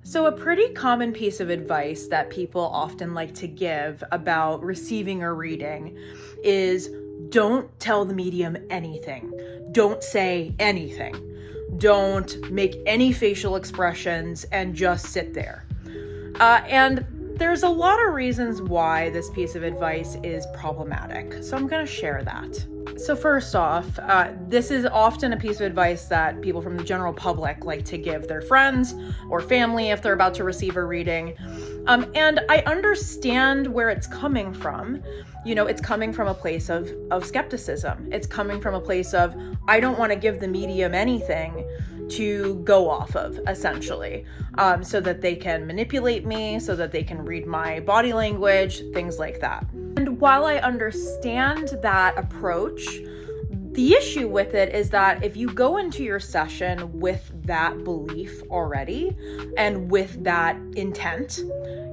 So a pretty common piece of advice that people often like to give about receiving a reading is don't tell the medium anything. Don't say anything. Don't make any facial expressions and just sit there. And there's a lot of reasons why this piece of advice is problematic. So I'm going to share that. So first off, this is often a piece of advice that people from the general public like to give their friends or family if they're about to receive a reading. And I understand where it's coming from. You know, it's coming from a place of skepticism. It's coming from a place of, I don't want to give the medium anything to go off of, essentially, so that they can manipulate me, so that they can read my body language, things like that. And while I understand that approach, the issue with it is that if you go into your session with that belief already and with that intent,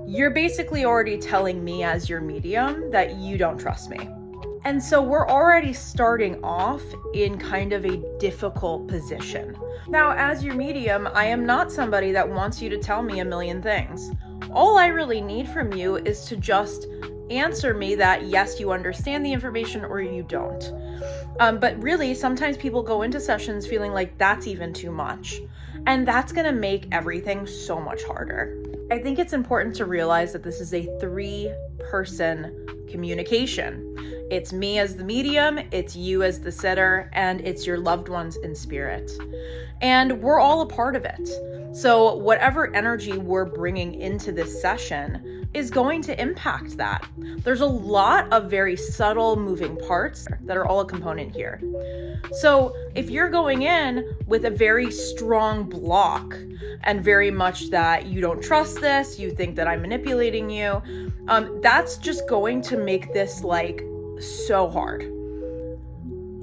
you're basically already telling me as your medium that you don't trust me. And so we're already starting off in kind of a difficult position. Now, as your medium, I am not somebody that wants you to tell me a million things. All I really need from you is to just answer me that yes, you understand the information or you don't. But really, sometimes people go into sessions feeling like that's even too much. And that's going to make everything so much harder. I think it's important to realize that this is a 3-person communication. It's me as the medium, it's you as the sitter, and it's your loved ones in spirit. And we're all a part of it. So whatever energy we're bringing into this session is going to impact that. There's a lot of very subtle moving parts that are all a component here. So if you're going in with a very strong block and very much that you don't trust this, you think that I'm manipulating you, that's just going to make this like so hard.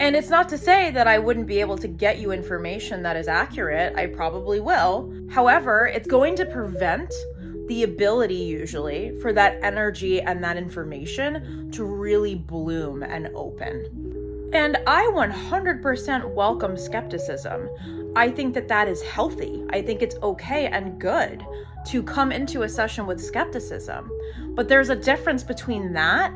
And it's not to say that I wouldn't be able to get you information that is accurate. I probably will. However, it's going to prevent the ability usually for that energy and that information to really bloom and open. And I 100% welcome skepticism. I think that that is healthy. I think it's okay and good to come into a session with skepticism. But there's a difference between that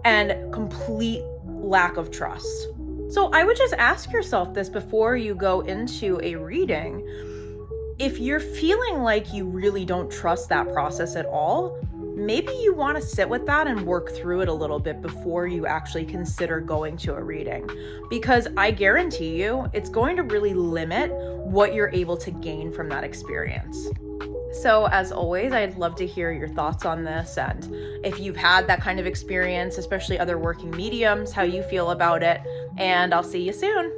and complete lack of trust. So I would just ask yourself this before you go into a reading. If you're feeling like you really don't trust that process at all, maybe you want to sit with that and work through it a little bit before you actually consider going to a reading. Because I guarantee you, it's going to really limit what you're able to gain from that experience. So as always, I'd love to hear your thoughts on this, and if you've had that kind of experience, especially other working mediums, how you feel about it, and I'll see you soon.